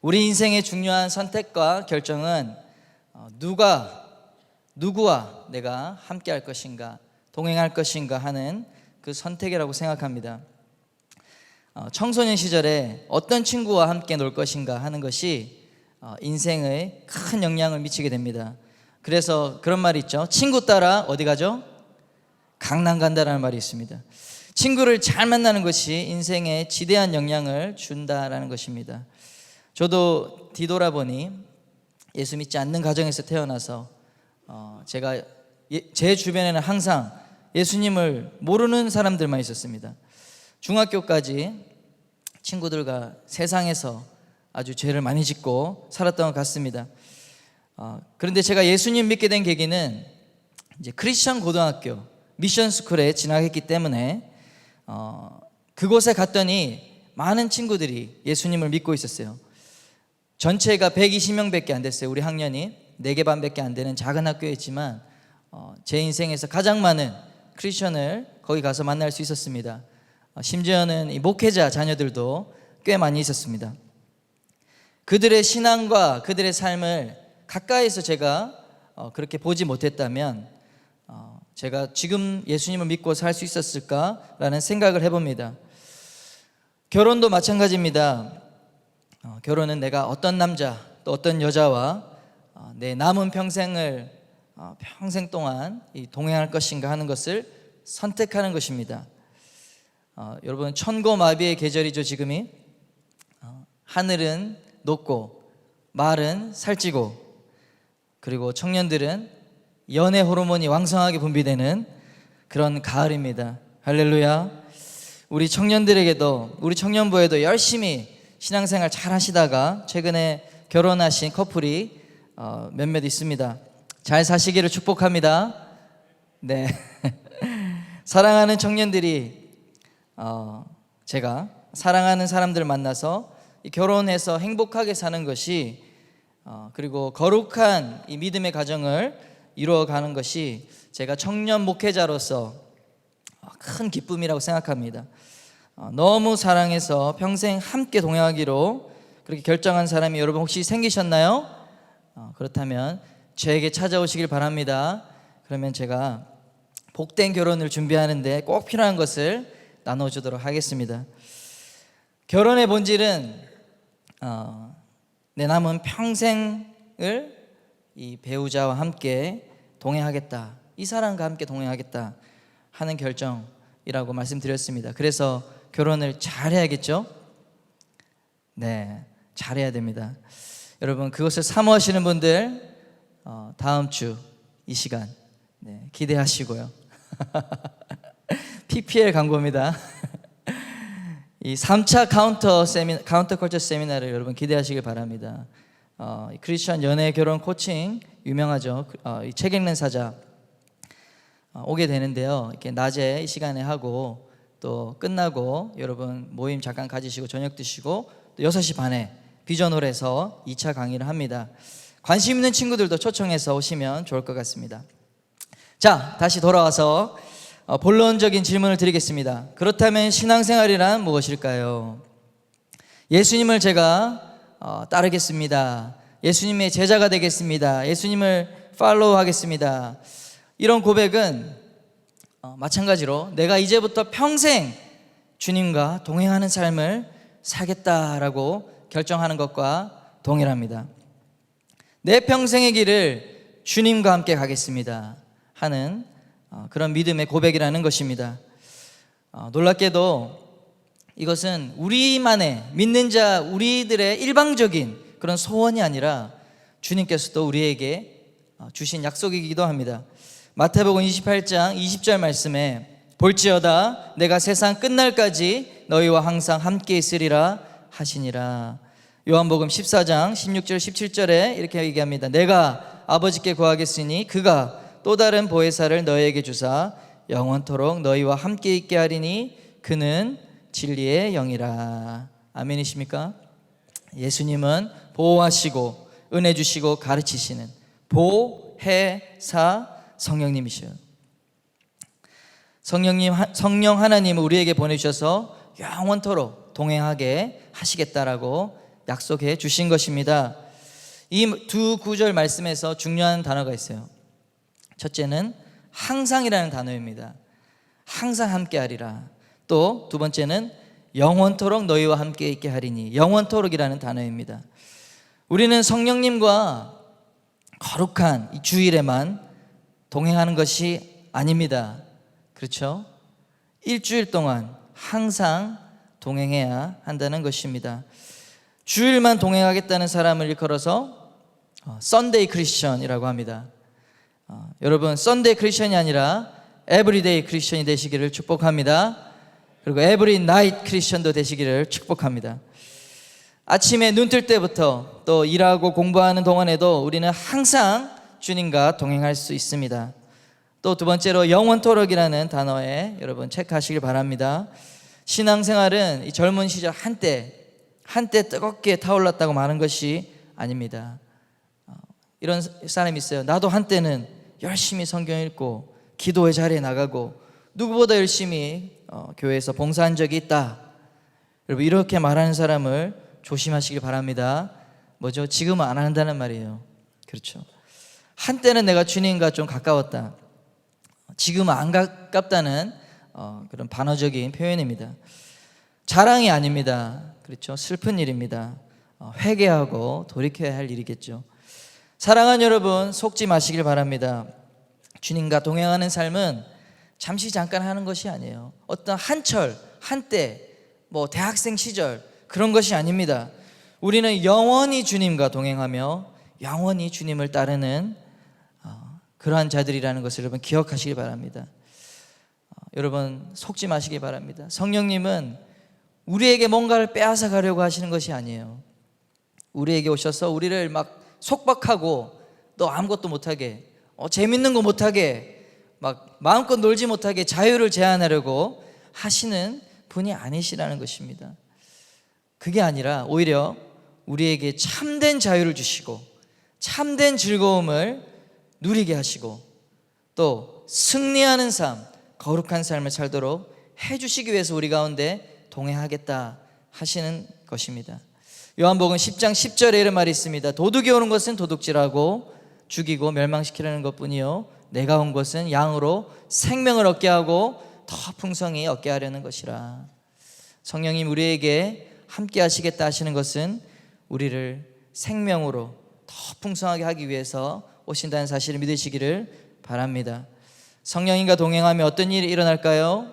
우리 인생의 중요한 선택과 결정은 누구와 내가 함께 할 것인가, 동행할 것인가 하는 그 선택이라고 생각합니다. 청소년 시절에 어떤 친구와 함께 놀 것인가 하는 것이 인생에 큰 영향을 미치게 됩니다. 그래서 그런 말이 있죠. 친구 따라 어디 가죠? 강남 간다라는 말이 있습니다. 친구를 잘 만나는 것이 인생에 지대한 영향을 준다라는 것입니다. 저도 뒤돌아보니 예수 믿지 않는 가정에서 태어나서 제가 제 주변에는 항상 예수님을 모르는 사람들만 있었습니다. 중학교까지 친구들과 세상에서 아주 죄를 많이 짓고 살았던 것 같습니다. 그런데 제가 예수님 믿게 된 계기는 이제 크리스천 고등학교 미션 스쿨에 진학했기 때문에 그곳에 갔더니 많은 친구들이 예수님을 믿고 있었어요. 전체가 120명밖에 안 됐어요. 우리 학년이 4개 반밖에 안 되는 작은 학교였지만 제 인생에서 가장 많은 크리스천을 거기 가서 만날 수 있었습니다. 심지어는 이 목회자 자녀들도 꽤 많이 있었습니다. 그들의 신앙과 그들의 삶을 가까이서 제가 그렇게 보지 못했다면 제가 지금 예수님을 믿고 살 수 있었을까라는 생각을 해봅니다. 결혼도 마찬가지입니다. 결혼은 내가 어떤 남자 또 어떤 여자와 내 남은 평생을 평생 동안 동행할 것인가 하는 것을 선택하는 것입니다. 여러분, 천고마비의 계절이죠. 지금이 하늘은 높고 말은 살찌고, 그리고 청년들은 연애 호르몬이 왕성하게 분비되는 그런 가을입니다. 할렐루야. 우리 청년들에게도, 우리 청년부에도 열심히 신앙생활 잘 하시다가 최근에 결혼하신 커플이 몇몇 있습니다. 잘 사시기를 축복합니다. 네. 사랑하는 청년들이 제가 사랑하는 사람들을 만나서 결혼해서 행복하게 사는 것이 그리고 거룩한 이 믿음의 가정을 이루어가는 것이 제가 청년 목회자로서 큰 기쁨이라고 생각합니다. 너무 사랑해서 평생 함께 동행하기로 그렇게 결정한 사람이 여러분 혹시 생기셨나요? 그렇다면 저에게 찾아오시길 바랍니다. 그러면 제가 복된 결혼을 준비하는데 꼭 필요한 것을 나눠주도록 하겠습니다. 결혼의 본질은 내 남은 평생을 이 배우자와 함께 동행하겠다, 이 사람과 함께 동행하겠다 하는 결정이라고 말씀드렸습니다. 그래서 결혼을 잘해야겠죠? 네, 잘해야 됩니다. 여러분, 그것을 사모하시는 분들 다음 주 이 시간 기대하시고요. PPL 광고입니다. 이 3차 카운터 컬처 세미나를 여러분 기대하시길 바랍니다. 크리스천 연애 결혼 코칭 유명하죠. 이 책 읽는 사자 오게 되는데요. 이렇게 낮에 이 시간에 하고 또 끝나고 여러분 모임 잠깐 가지시고 저녁 드시고 또 6시 반에 비전홀에서 2차 강의를 합니다. 관심 있는 친구들도 초청해서 오시면 좋을 것 같습니다. 자, 다시 돌아와서 본론적인 질문을 드리겠습니다. 그렇다면 신앙생활이란 무엇일까요? 예수님을 제가 따르겠습니다. 예수님의 제자가 되겠습니다. 예수님을 팔로우하겠습니다. 이런 고백은 마찬가지로 내가 이제부터 평생 주님과 동행하는 삶을 살겠다라고 결정하는 것과 동일합니다. 내 평생의 길을 주님과 함께 가겠습니다 하는 그런 믿음의 고백이라는 것입니다. 놀랍게도 이것은 우리만의 믿는 자 우리들의 일방적인 그런 소원이 아니라 주님께서도 우리에게 주신 약속이기도 합니다. 마태복음 28장 20절 말씀에 볼지어다 내가 세상 끝날까지 너희와 항상 함께 있으리라 하시니라. 요한복음 14장 16절 17절에 이렇게 얘기합니다. 내가 아버지께 구하겠으니 그가 또 다른 보혜사를 너희에게 주사 영원토록 너희와 함께 있게 하리니 그는 진리의 영이라. 아멘이십니까? 예수님은 보호하시고 은혜 주시고 가르치시는 보혜사 성령님이셔요. 성령 하나님을 우리에게 보내주셔서 영원토록 동행하게 하시겠다라고 약속해 주신 것입니다. 이 두 구절 말씀에서 중요한 단어가 있어요. 첫째는 항상이라는 단어입니다. 항상 함께하리라. 또 두 번째는 영원토록 너희와 함께 있게 하리니, 영원토록이라는 단어입니다. 우리는 성령님과 거룩한 이 주일에만 동행하는 것이 아닙니다. 그렇죠? 일주일 동안 항상 동행해야 한다는 것입니다. 주일만 동행하겠다는 사람을 일컬어서 썬데이 크리스천이라고 합니다. 여러분, 썬데이 크리스천이 아니라 에브리데이 크리스천이 되시기를 축복합니다. 그리고 에브리 나이트 크리스천도 되시기를 축복합니다. 아침에 눈 뜰 때부터 또 일하고 공부하는 동안에도 우리는 항상 주님과 동행할 수 있습니다. 또 두 번째로 영원토록이라는 단어에 여러분 체크하시길 바랍니다. 신앙생활은 이 젊은 시절 한때 뜨겁게 타올랐다고 말하는 것이 아닙니다. 이런 사람이 있어요. 나도 한때는 열심히 성경 읽고 기도의 자리에 나가고 누구보다 열심히 교회에서 봉사한 적이 있다. 여러분, 이렇게 말하는 사람을 조심하시길 바랍니다. 뭐죠? 지금은 안 한다는 말이에요. 그렇죠? 한때는 내가 주님과 좀 가까웠다. 지금은 안 가깝다는 그런 반어적인 표현입니다. 자랑이 아닙니다. 그렇죠? 슬픈 일입니다. 회개하고 돌이켜야 할 일이겠죠. 사랑하는 여러분, 속지 마시길 바랍니다. 주님과 동행하는 삶은 잠시 잠깐 하는 것이 아니에요. 어떤 한철, 한때, 대학생 시절 그런 것이 아닙니다. 우리는 영원히 주님과 동행하며 영원히 주님을 따르는 그러한 자들이라는 것을 여러분 기억하시기 바랍니다. 여러분, 속지 마시기 바랍니다. 성령님은 우리에게 뭔가를 빼앗아 가려고 하시는 것이 아니에요. 우리에게 오셔서 우리를 막 속박하고 너 아무것도 못하게, 재밌는 거 못하게, 막 마음껏 놀지 못하게 자유를 제한하려고 하시는 분이 아니시라는 것입니다. 그게 아니라 오히려 우리에게 참된 자유를 주시고 참된 즐거움을 누리게 하시고 또 승리하는 삶, 거룩한 삶을 살도록 해주시기 위해서 우리 가운데 동행하겠다 하시는 것입니다. 요한복음 10장 10절에 이런 말이 있습니다. 도둑이 오는 것은 도둑질하고 죽이고 멸망시키려는 것뿐이요 내가 온 것은 양으로 생명을 얻게 하고 더 풍성히 얻게 하려는 것이라. 성령님 우리에게 함께 하시겠다 하시는 것은 우리를 생명으로 더 풍성하게 하기 위해서 오신다는 사실을 믿으시기를 바랍니다. 성령님과 동행하며 어떤 일이 일어날까요?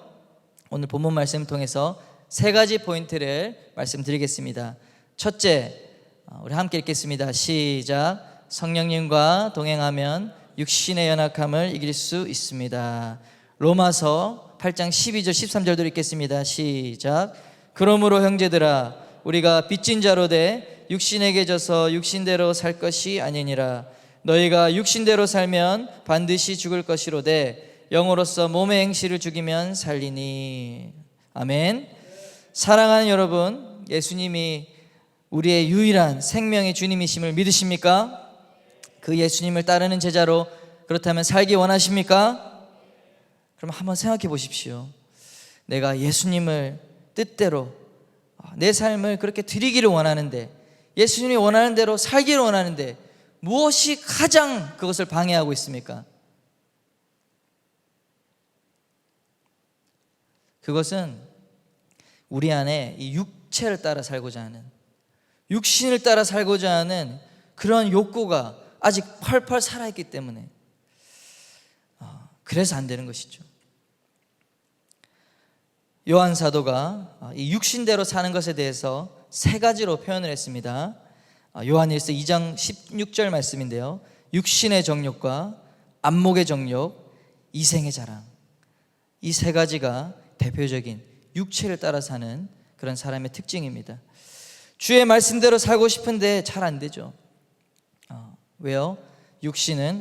오늘 본문 말씀을 통해서 세 가지 포인트를 말씀드리겠습니다. 첫째, 우리 함께 읽겠습니다. 시작. 성령님과 동행하면 육신의 연약함을 이길 수 있습니다. 로마서 8장 12절 13절도 읽겠습니다. 시작. 그러므로 형제들아 우리가 빚진 자로 돼 육신에게 져서 육신대로 살 것이 아니니라. 너희가 육신대로 살면 반드시 죽을 것이로되 영으로서 몸의 행실을 죽이면 살리니. 아멘. 사랑하는 여러분, 예수님이 우리의 유일한 생명의 주님이심을 믿으십니까? 그 예수님을 따르는 제자로 그렇다면 살기 원하십니까? 그럼 한번 생각해 보십시오. 내가 예수님을 뜻대로 내 삶을 그렇게 드리기를 원하는데, 예수님이 원하는 대로 살기를 원하는데 무엇이 가장 그것을 방해하고 있습니까? 그것은 우리 안에 이 육체를 따라 살고자 하는, 육신을 따라 살고자 하는 그런 욕구가 아직 펄펄 살아있기 때문에 그래서 안 되는 것이죠. 요한 사도가 이 육신대로 사는 것에 대해서 세 가지로 표현을 했습니다. 요한일서 2장 16절 말씀인데요, 육신의 정욕과 안목의 정욕, 이생의 자랑, 이 세 가지가 대표적인 육체를 따라 사는 그런 사람의 특징입니다. 주의 말씀대로 살고 싶은데 잘 안 되죠. 왜요?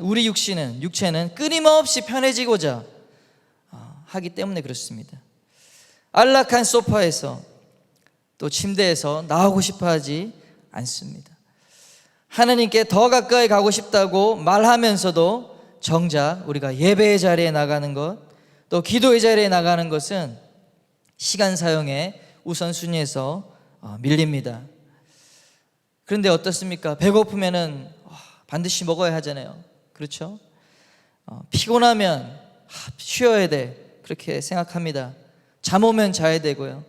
우리 육체는 끊임없이 편해지고자 하기 때문에 그렇습니다. 안락한 소파에서 또 침대에서 나오고 싶어 하지 않습니다. 하나님께 더 가까이 가고 싶다고 말하면서도 정작 우리가 예배의 자리에 나가는 것, 또 기도의 자리에 나가는 것은 시간 사용의 우선순위에서 밀립니다. 그런데 어떻습니까? 배고프면은 반드시 먹어야 하잖아요. 그렇죠? 피곤하면 쉬어야 돼, 그렇게 생각합니다. 잠 오면 자야 되고요.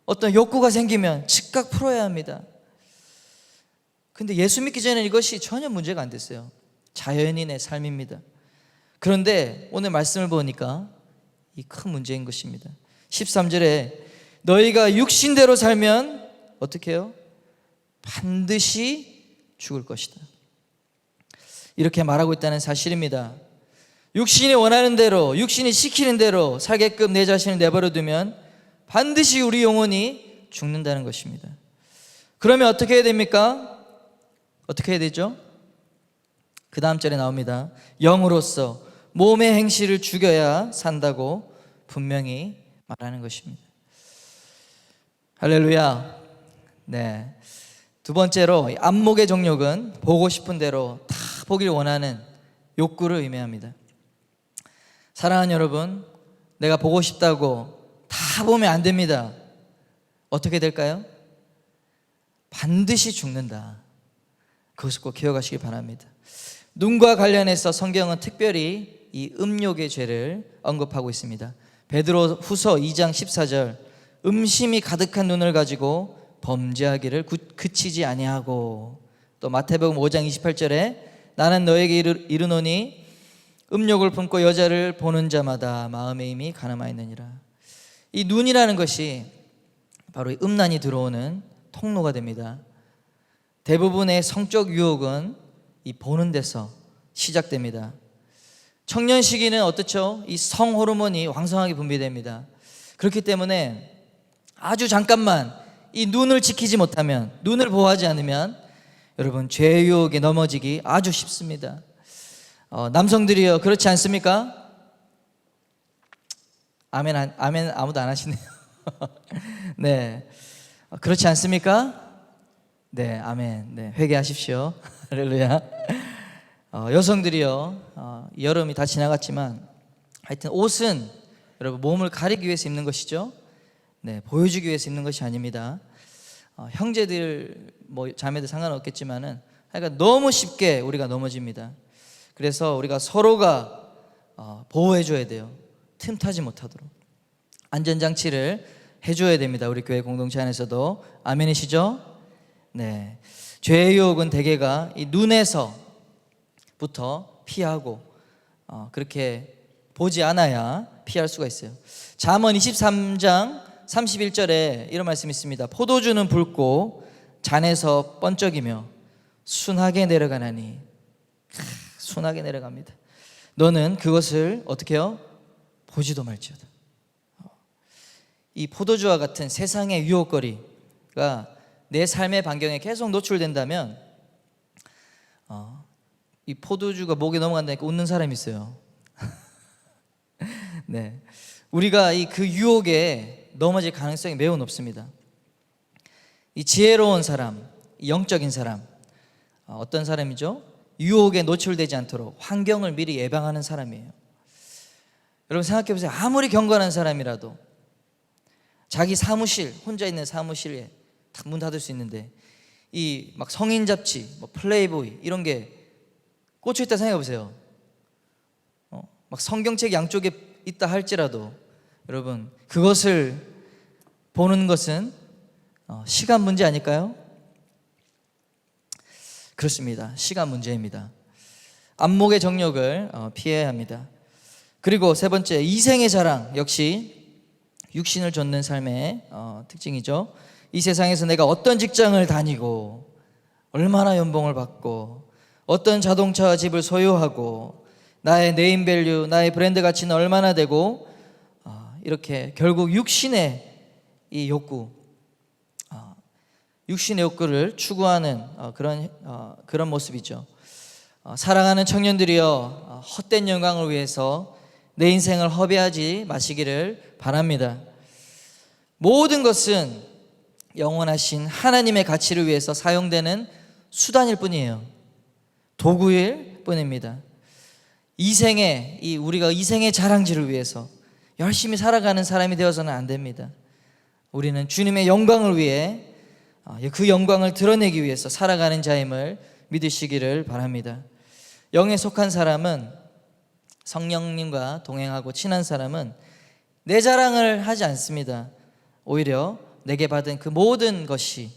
어떤 욕구가 생기면 즉각 풀어야 합니다. 근데 예수 믿기 전에는 이것이 전혀 문제가 안 됐어요. 자연인의 삶입니다. 그런데 오늘 말씀을 보니까 이 큰 문제인 것입니다. 13절에 너희가 육신대로 살면 어떻게 해요? 반드시 죽을 것이다, 이렇게 말하고 있다는 사실입니다. 육신이 원하는 대로, 육신이 시키는 대로 살게끔 내 자신을 내버려 두면 반드시 우리 영혼이 죽는다는 것입니다. 그러면 어떻게 해야 됩니까? 어떻게 해야 되죠? 그 다음 절에 나옵니다. 영으로서 몸의 행실을 죽여야 산다고 분명히 말하는 것입니다. 할렐루야. 네. 두 번째로, 안목의 정욕은 보고 싶은 대로 다 보길 원하는 욕구를 의미합니다. 사랑하는 여러분, 내가 보고 싶다고 다 보면 안 됩니다. 어떻게 될까요? 반드시 죽는다. 그것을 꼭 기억하시기 바랍니다. 눈과 관련해서 성경은 특별히 이 음욕의 죄를 언급하고 있습니다. 베드로 후서 2장 14절, 음심이 가득한 눈을 가지고 범죄하기를 그치지 아니하고, 또 마태복음 5장 28절에 나는 너에게 이르노니 음욕을 품고 여자를 보는 자마다 마음에 이미 가늠하였느니라. 이 눈이라는 것이 바로 음란이 들어오는 통로가 됩니다. 대부분의 성적 유혹은 이 보는 데서 시작됩니다. 청년 시기는 어떻죠? 이 성호르몬이 왕성하게 분비됩니다. 그렇기 때문에 아주 잠깐만 이 눈을 지키지 못하면, 눈을 보호하지 않으면 여러분 죄의 유혹에 넘어지기 아주 쉽습니다. 남성들이요, 그렇지 않습니까? 아멘, 아멘 아무도 안 하시네요. 네, 그렇지 않습니까? 네, 아멘. 네, 회개하십시오. 할렐루야. 여성들이요, 여름이 다 지나갔지만 하여튼 옷은 여러분 몸을 가리기 위해서 입는 것이죠. 네, 보여주기 위해서 입는 것이 아닙니다. 형제들, 자매들 상관없겠지만은 하여간 너무 쉽게 우리가 넘어집니다. 그래서 우리가 서로가 보호해줘야 돼요. 틈타지 못하도록 안전장치를 해줘야 됩니다. 우리 교회 공동체 안에서도. 아멘이시죠? 네, 죄의 유혹은 대개가 이 눈에서부터 피하고 그렇게 보지 않아야 피할 수가 있어요. 잠언 23장 31절에 이런 말씀이 있습니다. 포도주는 붉고 잔에서 번쩍이며 순하게 내려가나니, 순하게 내려갑니다. 너는 그것을 어떻게 해요? 보지도 말지어다. 이 포도주와 같은 세상의 유혹거리가 내 삶의 반경에 계속 노출된다면 이 포도주가 목에 넘어간다니까 웃는 사람이 있어요. 네, 우리가 그 유혹에 넘어질 가능성이 매우 높습니다. 이 지혜로운 사람, 영적인 사람, 어떤 사람이죠? 유혹에 노출되지 않도록 환경을 미리 예방하는 사람이에요. 여러분 생각해 보세요. 아무리 경건한 사람이라도 자기 사무실, 혼자 있는 사무실에 딱 문 닫을 수 있는데 이 막 성인 잡지, 플레이보이 이런 게 꽂혀 있다 생각해 보세요. 막 성경책 양쪽에 있다 할지라도 여러분 그것을 보는 것은 시간 문제 아닐까요? 그렇습니다. 시간 문제입니다. 안목의 정욕을 피해야 합니다. 그리고 세 번째, 이생의 자랑 역시 육신을 좇는 삶의 특징이죠. 이 세상에서 내가 어떤 직장을 다니고 얼마나 연봉을 받고 어떤 자동차와 집을 소유하고 나의 네임밸류, 나의 브랜드 가치는 얼마나 되고 이렇게 결국 육신의 이 욕구, 육신의 욕구를 추구하는 그런 모습이죠. 사랑하는 청년들이여, 헛된 영광을 위해서 내 인생을 허비하지 마시기를 바랍니다. 모든 것은 영원하신 하나님의 가치를 위해서 사용되는 수단일 뿐이에요. 도구일 뿐입니다. 우리가 이생의 자랑질을 위해서 열심히 살아가는 사람이 되어서는 안 됩니다. 우리는 주님의 영광을 위해 그 영광을 드러내기 위해서 살아가는 자임을 믿으시기를 바랍니다. 영에 속한 사람은, 성령님과 동행하고 친한 사람은 내 자랑을 하지 않습니다. 오히려 내게 받은 그 모든 것이,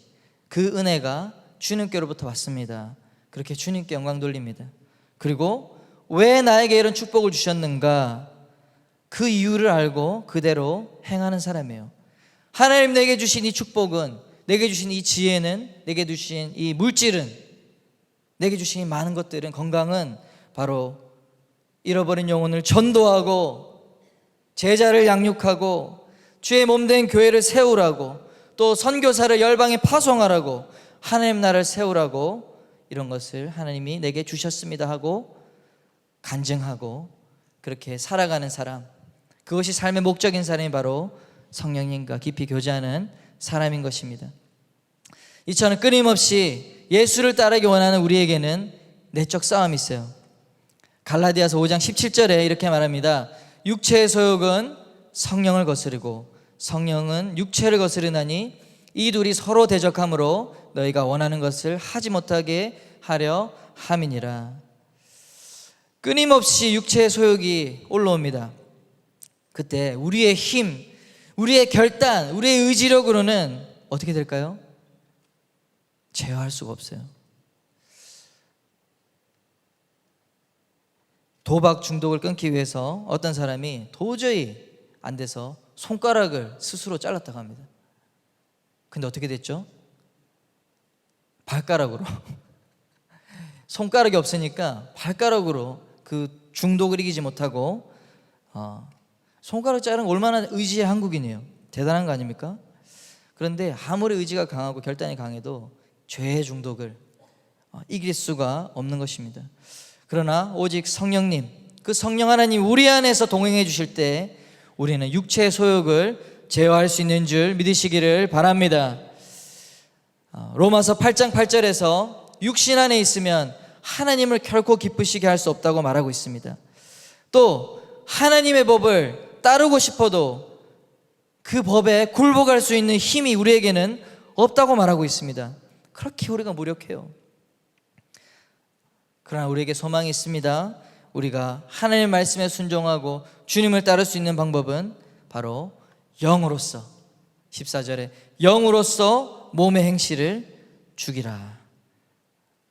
그 은혜가 주님께로부터 왔습니다. 그렇게 주님께 영광 돌립니다. 그리고 왜 나에게 이런 축복을 주셨는가, 그 이유를 알고 그대로 행하는 사람이에요. 하나님 내게 주신 이 축복은, 내게 주신 이 지혜는, 내게 주신 이 물질은, 내게 주신 이 많은 것들은, 건강은 바로 잃어버린 영혼을 전도하고 제자를 양육하고 주의 몸된 교회를 세우라고, 또 선교사를 열방에 파송하라고, 하나님 나라를 세우라고, 이런 것을 하나님이 내게 주셨습니다 하고 간증하고 그렇게 살아가는 사람, 그것이 삶의 목적인 사람이 바로 성령님과 깊이 교제하는 사람인 것입니다. 이처럼 끊임없이 예수를 따르기 원하는 우리에게는 내적 싸움이 있어요. 갈라디아서 5장 17절에 이렇게 말합니다. 육체의 소욕은 성령을 거스르고 성령은 육체를 거스르나니 이 둘이 서로 대적함으로 너희가 원하는 것을 하지 못하게 하려 함이니라. 끊임없이 육체의 소욕이 올라옵니다. 그때 우리의 힘, 우리의 결단, 우리의 의지력으로는 어떻게 될까요? 제어할 수가 없어요. 도박 중독을 끊기 위해서 어떤 사람이 도저히 안 돼서 손가락을 스스로 잘랐다고 합니다. 근데 어떻게 됐죠? 발가락으로. 손가락이 없으니까 발가락으로 그 중독을 이기지 못하고, 손가락 자른 거 얼마나 의지의 한국인이에요. 대단한 거 아닙니까? 그런데 아무리 의지가 강하고 결단이 강해도 죄의 중독을 이길 수가 없는 것입니다. 그러나 오직 성령님, 그 성령 하나님 우리 안에서 동행해 주실 때 우리는 육체의 소욕을 제어할 수 있는 줄 믿으시기를 바랍니다. 로마서 8장 8절에서 육신 안에 있으면 하나님을 결코 기쁘시게 할 수 없다고 말하고 있습니다. 또 하나님의 법을 따르고 싶어도 그 법에 굴복할 수 있는 힘이 우리에게는 없다고 말하고 있습니다. 그렇게 우리가 무력해요. 그러나 우리에게 소망이 있습니다. 우리가 하나님의 말씀에 순종하고 주님을 따를 수 있는 방법은 바로 영으로서, 14절에 영으로서 몸의 행실을 죽이라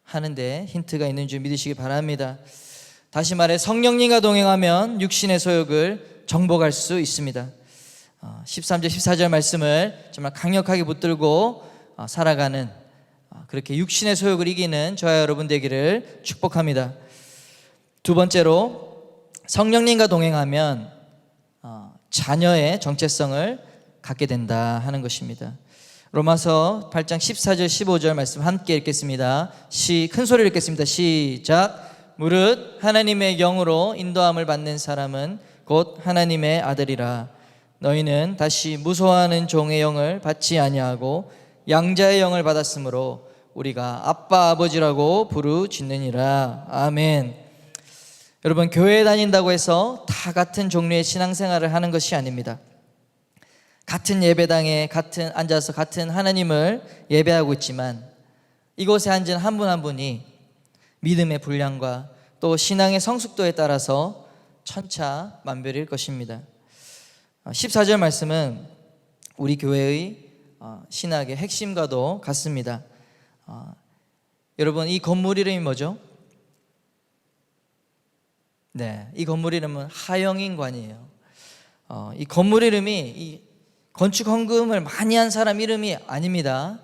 하는데 힌트가 있는 줄 믿으시기 바랍니다. 다시 말해 성령님과 동행하면 육신의 소욕을 정복할 수 있습니다. 13절 14절 말씀을 정말 강력하게 붙들고 살아가는, 그렇게 육신의 소욕을 이기는 저와 여러분 되기를 축복합니다. 두 번째로 성령님과 동행하면 자녀의 정체성을 갖게 된다 하는 것입니다. 로마서 8장 14절 15절 말씀 함께 읽겠습니다. 큰 소리로 읽겠습니다. 시작. 무릇 하나님의 영으로 인도함을 받는 사람은 곧 하나님의 아들이라. 너희는 다시 무소하는 종의 영을 받지 아니하고 양자의 영을 받았으므로 우리가 아빠 아버지라고 부르짖느니라. 아멘. 여러분, 교회에 다닌다고 해서 다 같은 종류의 신앙생활을 하는 것이 아닙니다. 같은 예배당에 앉아서 같은 하나님을 예배하고 있지만 이곳에 앉은 한 분 한 분이 믿음의 분량과 또 신앙의 성숙도에 따라서 천차만별일 것입니다. 14절 말씀은 우리 교회의 신학의 핵심과도 같습니다. 여러분, 이 건물 이름이 뭐죠? 네, 이 건물 이름은 하영인관이에요. 이 건물 이름이 이 건축 헌금을 많이 한 사람 이름이 아닙니다.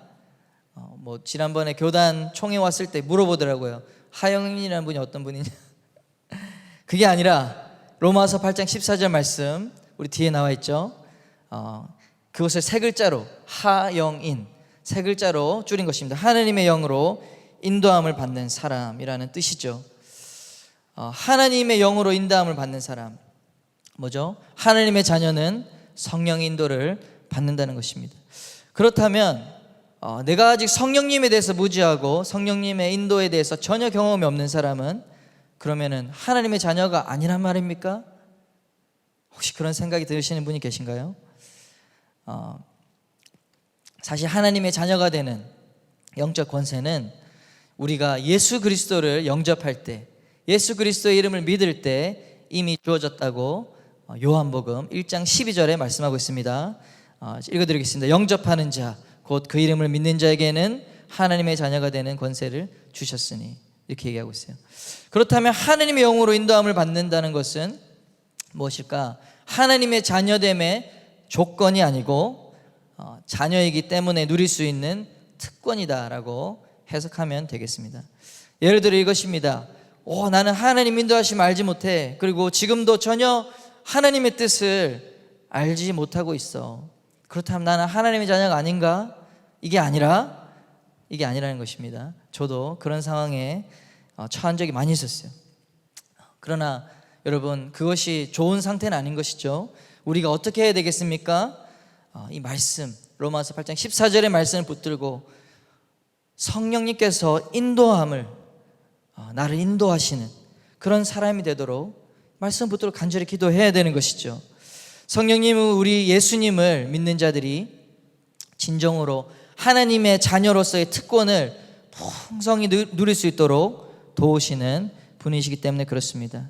지난번에 교단 총회 왔을 때 물어보더라고요. 하영인이라는 분이 어떤 분이냐. 그게 아니라 로마서 8장 14절 말씀 우리 뒤에 나와 있죠. 그것을 세 글자로, 하영인, 세 글자로 줄인 것입니다. 하나님의 영으로 인도함을 받는 사람이라는 뜻이죠. 하나님의 영으로 인도함을 받는 사람, 뭐죠? 하나님의 자녀는 성령 인도를 받는다는 것입니다. 그렇다면 내가 아직 성령님에 대해서 무지하고 성령님의 인도에 대해서 전혀 경험이 없는 사람은 그러면은 하나님의 자녀가 아니란 말입니까? 혹시 그런 생각이 드시는 분이 계신가요? 사실 하나님의 자녀가 되는 영적 권세는 우리가 예수 그리스도를 영접할 때, 예수 그리스도의 이름을 믿을 때 이미 주어졌다고 요한복음 1장 12절에 말씀하고 있습니다. 읽어드리겠습니다. 영접하는 자, 곧 그 이름을 믿는 자에게는 하나님의 자녀가 되는 권세를 주셨으니, 이렇게 얘기하고 있어요. 그렇다면 하나님의 영으로 인도함을 받는다는 것은 무엇일까? 하나님의 자녀됨의 조건이 아니고 자녀이기 때문에 누릴 수 있는 특권이다라고 해석하면 되겠습니다. 예를 들어 이것입니다. 나는 하나님 인도하심 알지 못해. 그리고 지금도 전혀 하나님의 뜻을 알지 못하고 있어. 그렇다면 나는 하나님의 자녀가 아닌가? 이게 아니라는 것입니다. 저도 그런 상황에 처한 적이 많이 있었어요. 그러나 여러분, 그것이 좋은 상태는 아닌 것이죠. 우리가 어떻게 해야 되겠습니까? 이 말씀, 로마서 8장 14절의 말씀을 붙들고 성령님께서 인도함을, 나를 인도하시는 그런 사람이 되도록 말씀 붙들고 간절히 기도해야 되는 것이죠. 성령님은 우리 예수님을 믿는 자들이 진정으로 하나님의 자녀로서의 특권을 풍성히 누릴 수 있도록 도우시는 분이시기 때문에 그렇습니다.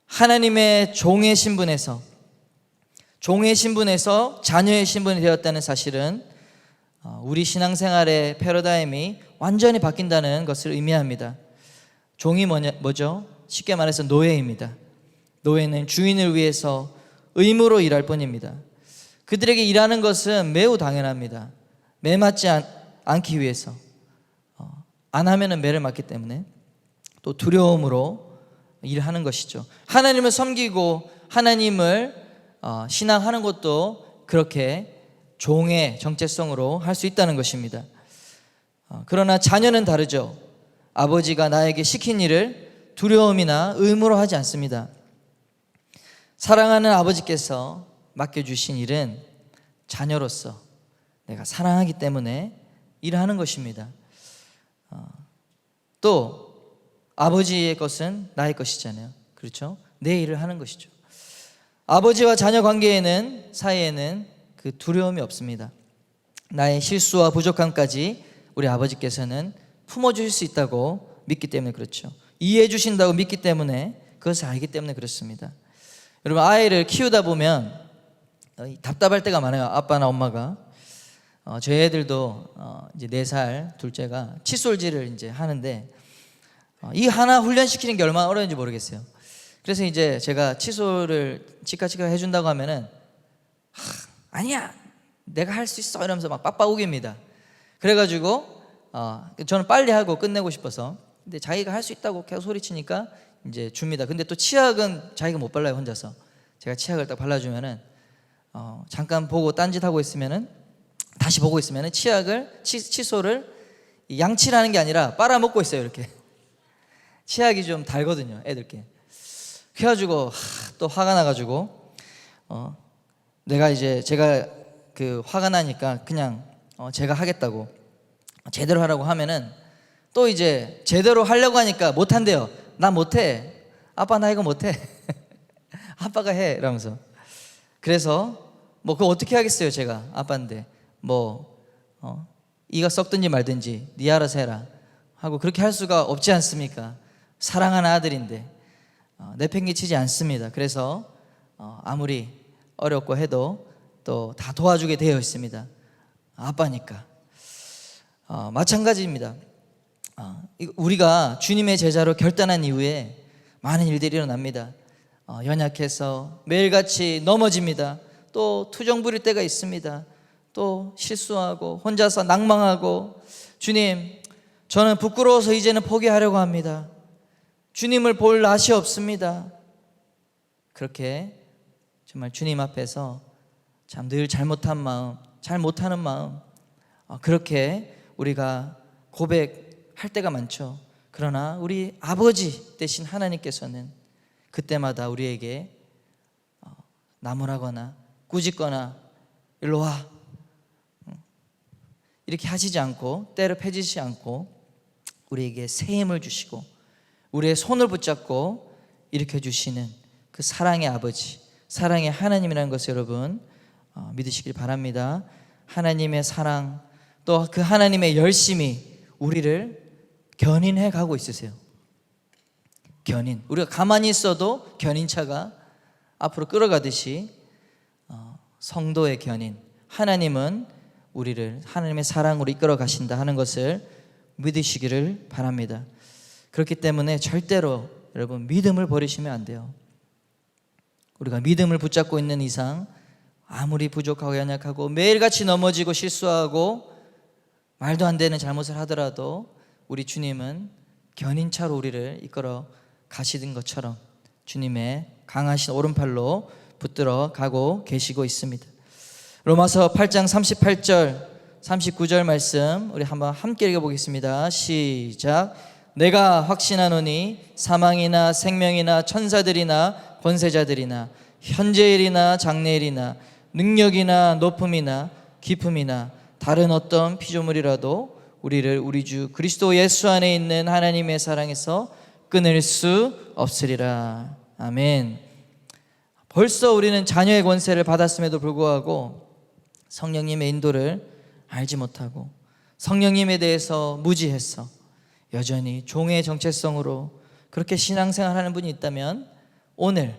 하나님의 종의 신분에서 자녀의 신분이 되었다는 사실은 우리 신앙생활의 패러다임이 완전히 바뀐다는 것을 의미합니다. 종이 뭐죠? 쉽게 말해서 노예입니다. 노예는 주인을 위해서 의무로 일할 뿐입니다. 그들에게 일하는 것은 매우 당연합니다. 매 맞지 않기 위해서, 안 하면은 매를 맞기 때문에, 또 두려움으로 일하는 것이죠. 하나님을 섬기고 하나님을 신앙하는 것도 그렇게 종의 정체성으로 할 수 있다는 것입니다. 그러나 자녀는 다르죠. 아버지가 나에게 시킨 일을 두려움이나 의무로 하지 않습니다. 사랑하는 아버지께서 맡겨주신 일은 자녀로서 내가 사랑하기 때문에 일하는 것입니다. 또 아버지의 것은 나의 것이잖아요. 그렇죠? 내 일을 하는 것이죠. 아버지와 자녀 사이에는 그 두려움이 없습니다. 나의 실수와 부족함까지 우리 아버지께서는 품어주실 수 있다고 믿기 때문에 그렇죠. 이해해 주신다고 믿기 때문에, 그것을 알기 때문에 그렇습니다. 여러분, 아이를 키우다 보면 답답할 때가 많아요. 아빠나 엄마가. 저희 애들도 이제 4살 둘째가 칫솔질을 이제 하는데, 이 하나 훈련시키는 게 얼마나 어려운지 모르겠어요. 그래서 이제 제가 칫솔을 치카치카 해준다고 하면은 아니야, 내가 할 수 있어 이러면서 막 빡빡 우깁니다. 그래가지고 저는 빨리 하고 끝내고 싶어서, 근데 자기가 할 수 있다고 계속 소리치니까 이제 줍니다. 근데 또 치약은 자기가 못 발라요, 혼자서. 제가 치약을 딱 발라주면은 잠깐 보고 딴짓하고 있으면은, 다시 보고 있으면은 칫솔을 양치를 게 아니라 빨아먹고 있어요, 이렇게. 치약이 좀 달거든요, 애들께. 그래가지고 또 화가 나가지고 제가 그 화가 나니까 그냥 제가 하겠다고, 제대로 하라고 하면은 또 이제 제대로 하려고 하니까 못한대요. 나 못해. 아빠 나 이거 못해. 아빠가 해 이러면서. 그래서 뭐 그거 어떻게 하겠어요, 제가 아빠인데. 이가 썩든지 말든지 네 알아서 해라 하고 그렇게 할 수가 없지 않습니까? 사랑하는 아들인데 내팽개치지 않습니다. 그래서 아무리 어렵고 해도 또 다 도와주게 되어 있습니다. 아빠니까. 마찬가지입니다. 우리가 주님의 제자로 결단한 이후에 많은 일들이 일어납니다. 연약해서 매일같이 넘어집니다. 또 투정 부릴 때가 있습니다. 또 실수하고 혼자서 낭망하고, 주님, 저는 부끄러워서 이제는 포기하려고 합니다. 주님을 볼 낯이 없습니다. 그렇게 정말 주님 앞에서 참 늘 잘못한 마음, 잘 못하는 마음, 그렇게 우리가 고백할 때가 많죠. 그러나 우리 아버지 되신 하나님께서는 그때마다 우리에게 나무라거나 꾸짖거나 일로 와 이렇게 하시지 않고, 때를 패지지 않고 우리에게 새 힘을 주시고 우리의 손을 붙잡고 일으켜 주시는 그 사랑의 아버지, 사랑의 하나님이라는 것을 여러분 믿으시길 바랍니다. 하나님의 사랑, 또 그 하나님의 열심이 우리를 견인해 가고 있으세요. 견인. 우리가 가만히 있어도 견인차가 앞으로 끌어가듯이 성도의 견인, 하나님은 우리를 하나님의 사랑으로 이끌어 가신다 하는 것을 믿으시기를 바랍니다. 그렇기 때문에 절대로 여러분 믿음을 버리시면 안 돼요. 우리가 믿음을 붙잡고 있는 이상 아무리 부족하고 연약하고 매일같이 넘어지고 실수하고 말도 안 되는 잘못을 하더라도 우리 주님은 견인차로 우리를 이끌어 가시는 것처럼 주님의 강하신 오른팔로 붙들어 가고 계시고 있습니다. 로마서 8장 38절 39절 말씀 우리 한번 함께 읽어보겠습니다. 시작. 내가 확신하노니 사망이나 생명이나 천사들이나 권세자들이나 현재일이나 장래일이나 능력이나 높음이나 깊음이나 다른 어떤 피조물이라도 우리를 우리 주 그리스도 예수 안에 있는 하나님의 사랑에서 끊을 수 없으리라. 아멘. 벌써 우리는 자녀의 권세를 받았음에도 불구하고 성령님의 인도를 알지 못하고 성령님에 대해서 무지했어 여전히 종의 정체성으로 그렇게 신앙생활하는 분이 있다면 오늘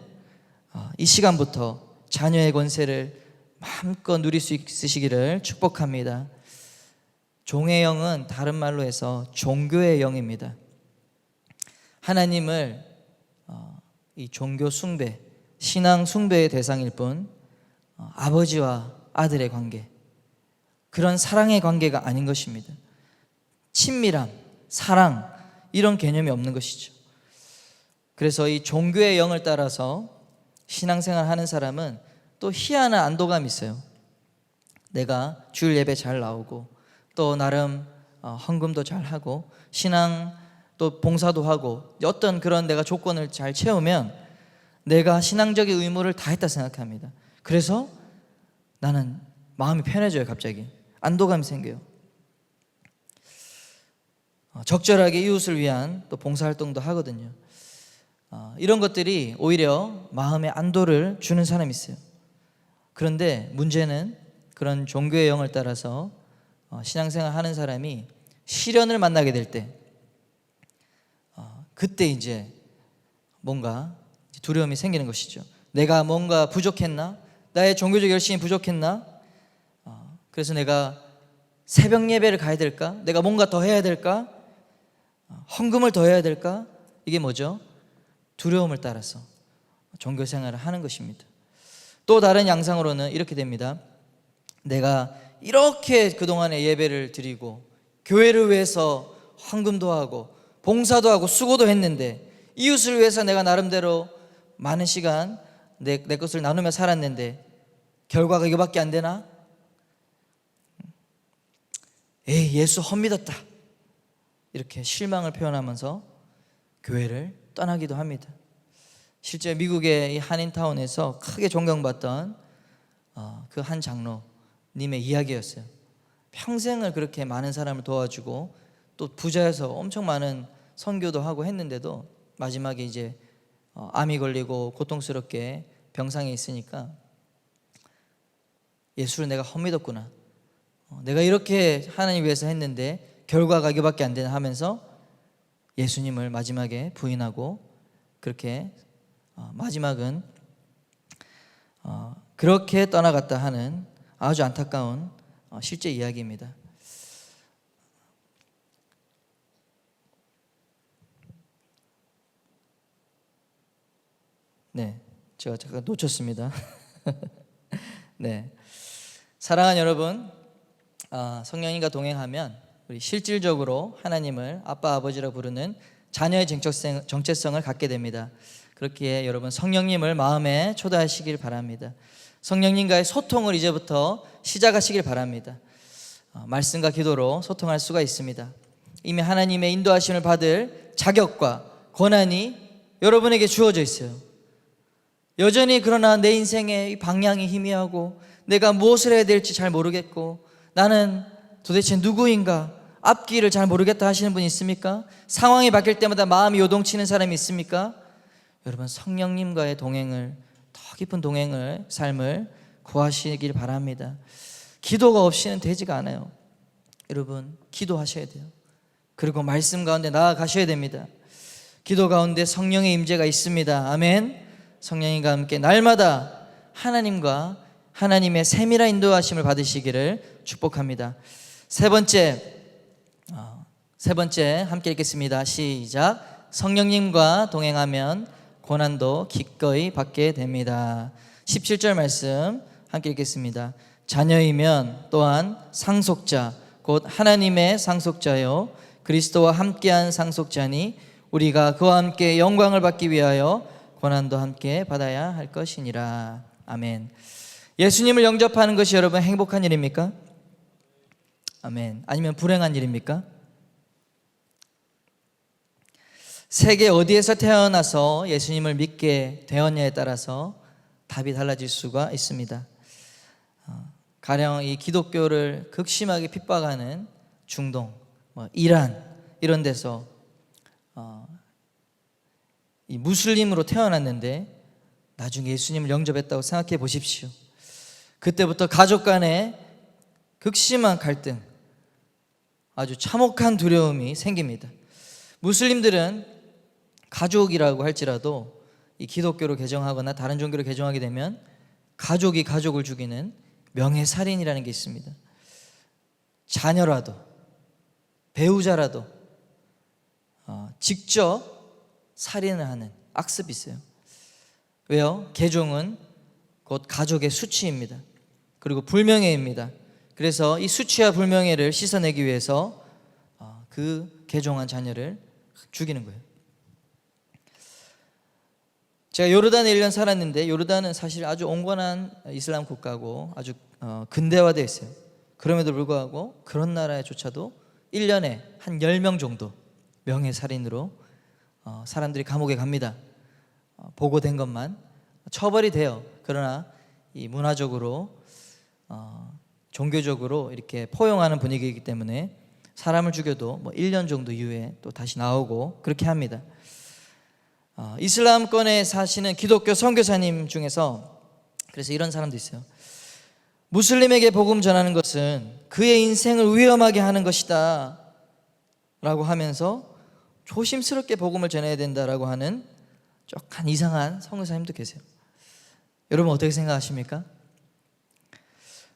이 시간부터 자녀의 권세를 마음껏 누릴 수 있으시기를 축복합니다. 종의 영은 다른 말로 해서 종교의 영입니다. 하나님을 이 종교 숭배, 신앙 숭배의 대상일 뿐 아버지와 아들의 관계, 그런 사랑의 관계가 아닌 것입니다. 친밀함, 사랑 이런 개념이 없는 것이죠. 그래서 이 종교의 영을 따라서 신앙생활 하는 사람은 또 희한한 안도감이 있어요. 내가 주일 예배 잘 나오고 또 나름 헌금도 잘 하고 신앙 또 봉사도 하고 어떤 그런 내가 조건을 잘 채우면 내가 신앙적인 의무를 다 했다 생각합니다. 그래서 나는 마음이 편해져요. 갑자기 안도감이 생겨요. 적절하게 이웃을 위한 또 봉사활동도 하거든요. 이런 것들이 오히려 마음에 안도를 주는 사람이 있어요. 그런데 문제는 그런 종교의 영을 따라서 신앙생활 하는 사람이 시련을 만나게 될 때 그때 이제 뭔가 두려움이 생기는 것이죠. 내가 뭔가 부족했나? 나의 종교적 열심이 부족했나? 그래서 내가 새벽 예배를 가야 될까? 내가 뭔가 더 해야 될까? 헌금을 더 해야 될까? 이게 뭐죠? 두려움을 따라서 종교 생활을 하는 것입니다. 또 다른 양상으로는 이렇게 됩니다. 내가 이렇게 그동안에 예배를 드리고 교회를 위해서 헌금도 하고 봉사도 하고 수고도 했는데 이웃을 위해서 내가 나름대로 많은 시간 내 것을 나누며 살았는데 결과가 이거밖에 안 되나? 에이, 예수 헛믿었다. 이렇게 실망을 표현하면서 교회를 떠나기도 합니다. 실제 미국의 이 한인타운에서 크게 존경받던 그 한 장로님의 이야기였어요. 평생을 그렇게 많은 사람을 도와주고 또 부자여서 엄청 많은 선교도 하고 했는데도 마지막에 이제 암이 걸리고 고통스럽게 병상에 있으니까 예수를 내가 헛믿었구나. 내가 이렇게 하나님 위해서 했는데 결과가 이거밖에 안 되나 하면서 예수님을 마지막에 부인하고 그렇게 마지막은 그렇게 떠나갔다 하는 아주 안타까운 실제 이야기입니다. 네, 제가 잠깐 놓쳤습니다. 네, 사랑하는 여러분, 성령님과 동행하면 우리 실질적으로 하나님을 아빠 아버지라 부르는 자녀의 정체성을 갖게 됩니다. 그렇기에 여러분 성령님을 마음에 초대하시길 바랍니다. 성령님과의 소통을 이제부터 시작하시길 바랍니다. 말씀과 기도로 소통할 수가 있습니다. 이미 하나님의 인도하심을 받을 자격과 권한이 여러분에게 주어져 있어요. 여전히 그러나 내 인생의 방향이 희미하고 내가 무엇을 해야 될지 잘 모르겠고 나는 도대체 누구인가 앞길을 잘 모르겠다 하시는 분이 있습니까? 상황이 바뀔 때마다 마음이 요동치는 사람이 있습니까? 여러분 성령님과의 동행을 더 깊은 동행을 삶을 구하시길 바랍니다. 기도가 없이는 되지가 않아요. 여러분, 기도하셔야 돼요. 그리고 말씀 가운데 나아가셔야 됩니다. 기도 가운데 성령의 임재가 있습니다. 아멘. 성령님과 함께 날마다 하나님과 하나님의 세밀한 인도하심을 받으시기를 축복합니다. 세 번째 함께 읽겠습니다. 시작. 성령님과 동행하면 고난도 기꺼이 받게 됩니다. 17절 말씀 함께 읽겠습니다. 자녀이면 또한 상속자 곧 하나님의 상속자요 그리스도와 함께한 상속자니 우리가 그와 함께 영광을 받기 위하여 고난도 함께 받아야 할 것이니라. 아멘. 예수님을 영접하는 것이 여러분 행복한 일입니까? 아멘. 아니면 불행한 일입니까? 세계 어디에서 태어나서 예수님을 믿게 되었냐에 따라서 답이 달라질 수가 있습니다. 가령 이 기독교를 극심하게 핍박하는 중동, 이란 이런 데서 이 무슬림으로 태어났는데 나중에 예수님을 영접했다고 생각해 보십시오. 그때부터 가족 간에 극심한 갈등, 아주 참혹한 두려움이 생깁니다. 무슬림들은 가족이라고 할지라도 이 기독교를 개정하거나 다른 종교를 개정하게 되면 가족이 가족을 죽이는 명예살인이라는 게 있습니다. 자녀라도 배우자라도 직접 살인을 하는 악습이 있어요. 왜요? 개종은 곧 가족의 수치입니다. 그리고 불명예입니다. 그래서 이 수치와 불명예를 씻어내기 위해서 그 개종한 자녀를 죽이는 거예요. 제가 요르단에 1년 살았는데 요르단은 사실 아주 온건한 이슬람 국가고 아주 근대화되어 있어요. 그럼에도 불구하고 그런 나라에조차도 1년에 한 10명 정도 명예살인으로 사람들이 감옥에 갑니다. 보고된 것만 처벌이 돼요. 그러나 이 문화적으로 종교적으로 이렇게 포용하는 분위기이기 때문에 사람을 죽여도 1년 정도 이후에 또 다시 나오고 그렇게 합니다. 이슬람권에 사시는 기독교 선교사님 중에서 그래서 이런 사람도 있어요. 무슬림에게 복음 전하는 것은 그의 인생을 위험하게 하는 것이다 라고 하면서 조심스럽게 복음을 전해야 된다라고 하는 조금 이상한 선교사님도 계세요. 여러분 어떻게 생각하십니까?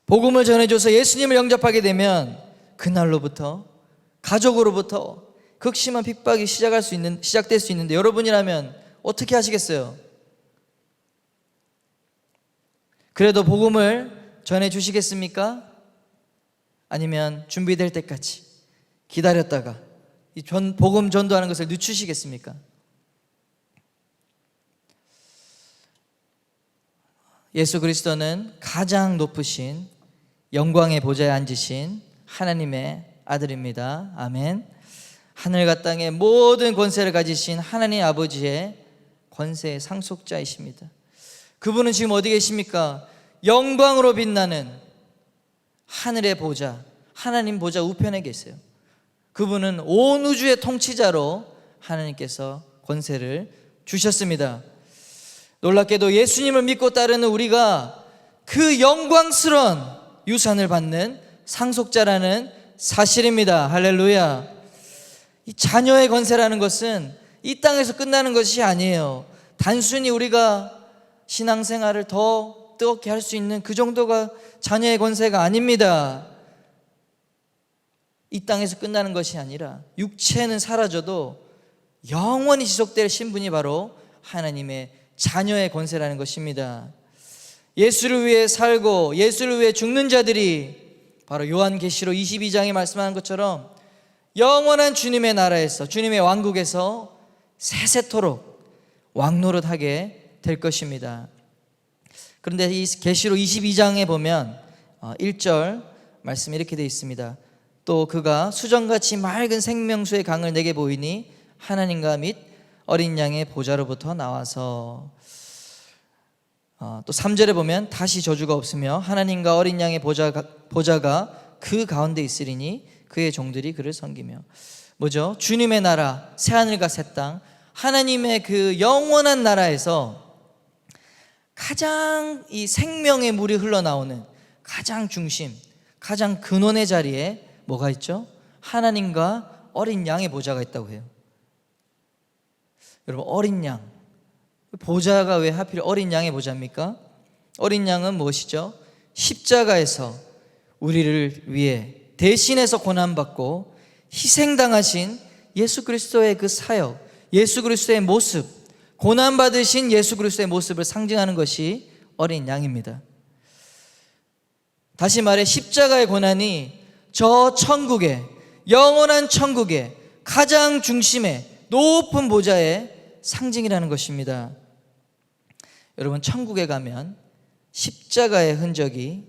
복음을 전해줘서 예수님을 영접하게 되면 그날로부터 가족으로부터 극심한 핍박이 시작될 수 있는데 여러분이라면 어떻게 하시겠어요? 그래도 복음을 전해주시겠습니까? 아니면 준비될 때까지 기다렸다가 이 복음 전도하는 것을 늦추시겠습니까? 예수 그리스도는 가장 높으신 영광의 보좌에 앉으신 하나님의 아들입니다. 아멘. 하늘과 땅의 모든 권세를 가지신 하나님 아버지의 권세의 상속자이십니다. 그분은 지금 어디 계십니까? 영광으로 빛나는 하늘의 보좌, 하나님 보좌 우편에 계세요. 그분은 온 우주의 통치자로 하나님께서 권세를 주셨습니다. 놀랍게도 예수님을 믿고 따르는 우리가 그 영광스러운 유산을 받는 상속자라는 사실입니다. 할렐루야. 이 자녀의 권세라는 것은 이 땅에서 끝나는 것이 아니에요. 단순히 우리가 신앙생활을 더 뜨겁게 할 수 있는 그 정도가 자녀의 권세가 아닙니다. 이 땅에서 끝나는 것이 아니라 육체는 사라져도 영원히 지속될 신분이 바로 하나님의 자녀의 권세라는 것입니다. 예수를 위해 살고 예수를 위해 죽는 자들이 바로 요한계시록 22장에 말씀하는 것처럼 영원한 주님의 나라에서 주님의 왕국에서 세세토록 왕노릇하게 될 것입니다. 그런데 이 계시록 22장에 보면 1절 말씀이 이렇게 되어 있습니다. 또 그가 수정같이 맑은 생명수의 강을 내게 보이니 하나님과 및 어린 양의 보좌로부터 나와서 또 3절에 보면 다시 저주가 없으며 하나님과 어린 양의 보좌가 그 가운데 있으리니 그의 종들이 그를 섬기며. 뭐죠? 주님의 나라, 새하늘과 새 땅, 하나님의 그 영원한 나라에서 가장 이 생명의 물이 흘러나오는 가장 중심, 가장 근원의 자리에 뭐가 있죠? 하나님과 어린 양의 보좌가 있다고 해요. 여러분, 어린 양, 보좌가 왜 하필 어린 양의 보좌입니까? 어린 양은 무엇이죠? 십자가에서 우리를 위해 대신해서 고난받고 희생당하신 예수 그리스도의 그 사역, 예수 그리스도의 모습, 고난받으신 예수 그리스도의 모습을 상징하는 것이 어린 양입니다. 다시 말해 십자가의 고난이 저 천국의, 영원한 천국의 가장 중심의 높은 보좌의 상징이라는 것입니다. 여러분, 천국에 가면 십자가의 흔적이,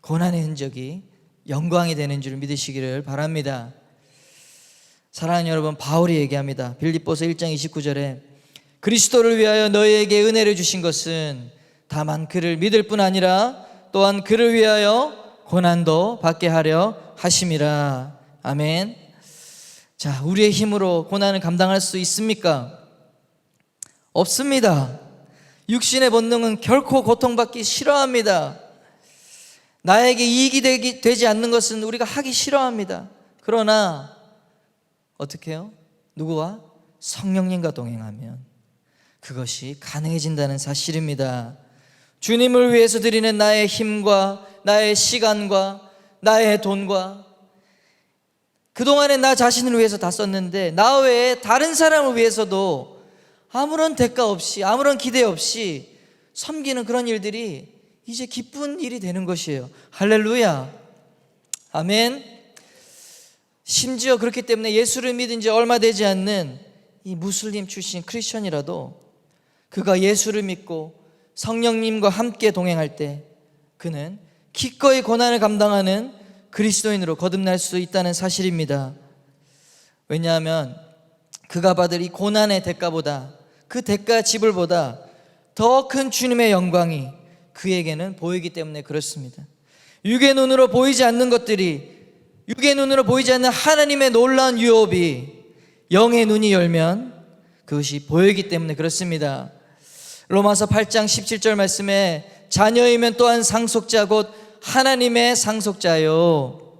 고난의 흔적이 영광이 되는 줄 믿으시기를 바랍니다. 사랑하는 여러분, 바울이 얘기합니다. 빌립보서 1장 29절에 그리스도를 위하여 너희에게 은혜를 주신 것은 다만 그를 믿을 뿐 아니라 또한 그를 위하여 고난도 받게 하려 하심이라. 아멘. 자, 우리의 힘으로 고난을 감당할 수 있습니까? 없습니다. 육신의 본능은 결코 고통받기 싫어합니다. 나에게 이익이 되지 않는 것은 우리가 하기 싫어합니다. 그러나 어떻게 해요? 누구와? 성령님과 동행하면 그것이 가능해진다는 사실입니다. 주님을 위해서 드리는 나의 힘과 나의 시간과 나의 돈과 그동안에 나 자신을 위해서 다 썼는데 나 외에 다른 사람을 위해서도 아무런 대가 없이, 아무런 기대 없이 섬기는 그런 일들이 이제 기쁜 일이 되는 것이에요. 할렐루야. 아멘. 심지어 그렇기 때문에 예수를 믿은 지 얼마 되지 않는 이 무슬림 출신 크리스천이라도 그가 예수를 믿고 성령님과 함께 동행할 때 그는 기꺼이 고난을 감당하는 그리스도인으로 거듭날 수 있다는 사실입니다. 왜냐하면 그가 받을 이 고난의 대가보다, 그 대가 지불보다 더 큰 주님의 영광이 그에게는 보이기 때문에 그렇습니다. 육의 눈으로 보이지 않는 것들이, 육의 눈으로 보이지 않는 하나님의 놀라운 유업이 영의 눈이 열면 그것이 보이기 때문에 그렇습니다. 로마서 8장 17절 말씀에 자녀이면 또한 상속자 곧 하나님의 상속자요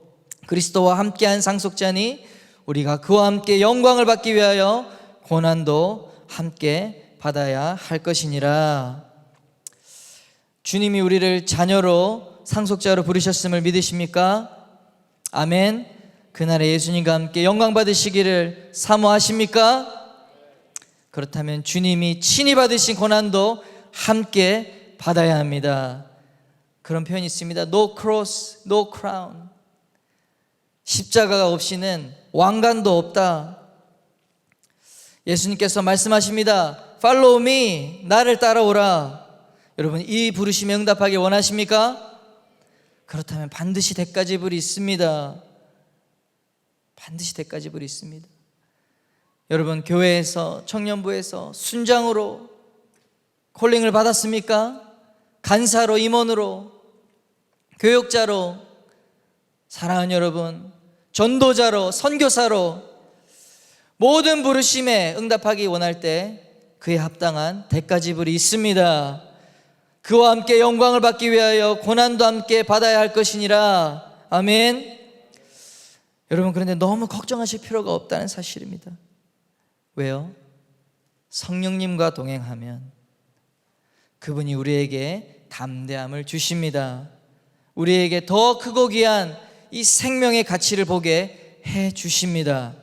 그리스도와 함께한 상속자니 우리가 그와 함께 영광을 받기 위하여 고난도 함께 받아야 할 것이니라. 주님이 우리를 자녀로 상속자로 부르셨음을 믿으십니까? 아멘. 그날에 예수님과 함께 영광 받으시기를 사모하십니까? 그렇다면 주님이 친히 받으신 고난도 함께 받아야 합니다. 그런 표현이 있습니다. No cross, no crown. 십자가가 없이는 왕관도 없다. 예수님께서 말씀하십니다. Follow me, 나를 따라오라. 여러분, 이 부르심에 응답하길 원하십니까? 그렇다면 반드시 대가지불이 있습니다. 반드시 대가지불이 있습니다. 여러분, 교회에서, 청년부에서 순장으로 콜링을 받았습니까? 간사로, 임원으로, 교역자로, 사랑하는 여러분, 전도자로, 선교사로 모든 부르심에 응답하기 원할 때 그에 합당한 대가지불이 있습니다. 그와 함께 영광을 받기 위하여 고난도 함께 받아야 할 것이니라. 아멘. 여러분, 그런데 너무 걱정하실 필요가 없다는 사실입니다. 왜요? 성령님과 동행하면 그분이 우리에게 담대함을 주십니다. 우리에게 더 크고 귀한 이 생명의 가치를 보게 해 주십니다.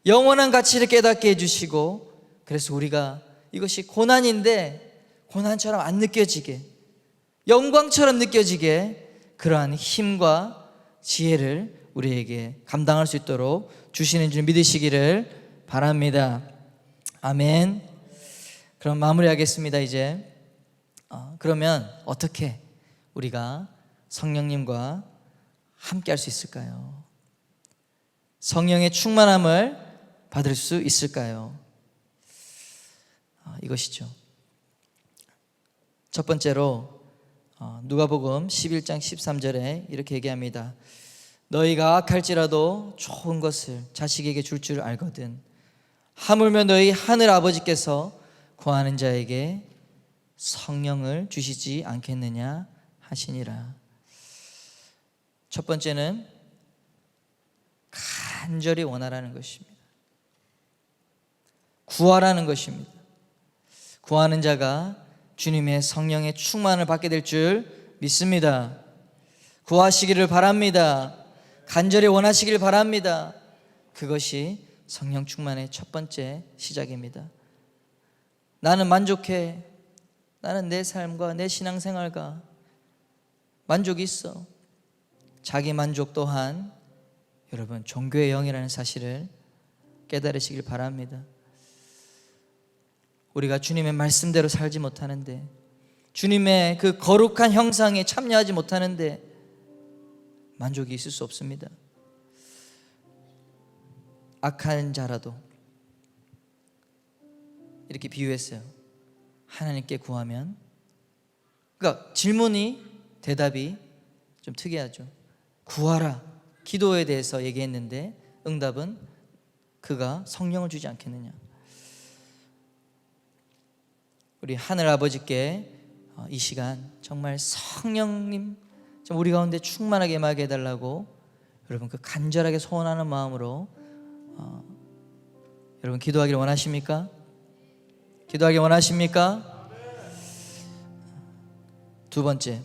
영원한 가치를 깨닫게 해주시고, 그래서 우리가 이것이 고난인데 고난처럼 안 느껴지게, 영광처럼 느껴지게 그러한 힘과 지혜를 우리에게 감당할 수 있도록 주시는 줄 믿으시기를 바랍니다. 아멘. 그럼 마무리하겠습니다. 이제 그러면 어떻게 우리가 성령님과 함께 할 수 있을까요? 성령의 충만함을 받을 수 있을까요? 이것이죠. 첫 번째로 누가복음 11장 13절에 이렇게 얘기합니다. 너희가 악할지라도 좋은 것을 자식에게 줄 줄 알거든 하물며 너희 하늘 아버지께서 구하는 자에게 성령을 주시지 않겠느냐 하시니라. 첫 번째는 간절히 원하라는 것입니다. 구하라는 것입니다. 구하는 자가 주님의 성령의 충만을 받게 될 줄 믿습니다. 구하시기를 바랍니다. 간절히 원하시길 바랍니다. 그것이 성령 충만의 첫 번째 시작입니다. 나는 만족해. 나는 내 삶과 내 신앙생활과 만족이 있어. 자기 만족 또한 여러분 종교의 영이라는 사실을 깨달으시길 바랍니다. 우리가 주님의 말씀대로 살지 못하는데, 주님의 그 거룩한 형상에 참여하지 못하는데 만족이 있을 수 없습니다. 악한 자라도 이렇게 비유했어요. 하나님께 구하면, 그러니까 질문이 대답이 좀 특이하죠. 구하라, 기도에 대해서 얘기했는데 응답은 그가 성령을 주지 않겠느냐. 우리 하늘 아버지께 이 시간 정말 성령님 좀 우리 가운데 충만하게 임하게 해달라고 여러분 그 간절하게 소원하는 마음으로 여러분 기도하기를 원하십니까? 기도하기 원하십니까? 두 번째,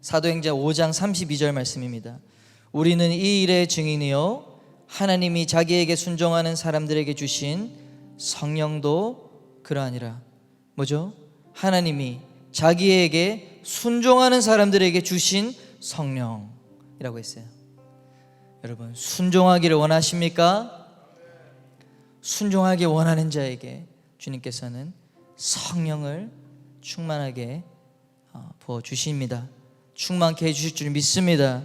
사도행전 5장 32절 말씀입니다. 우리는 이 일의 증인이요 하나님이 자기에게 순종하는 사람들에게 주신 성령도 그러하니라. 뭐죠? 하나님이 자기에게 순종하는 사람들에게 주신 성령이라고 했어요. 여러분 순종하기를 원하십니까? 순종하기 원하는 자에게 주님께서는 성령을 충만하게 부어주십니다. 충만케 해주실 줄 믿습니다.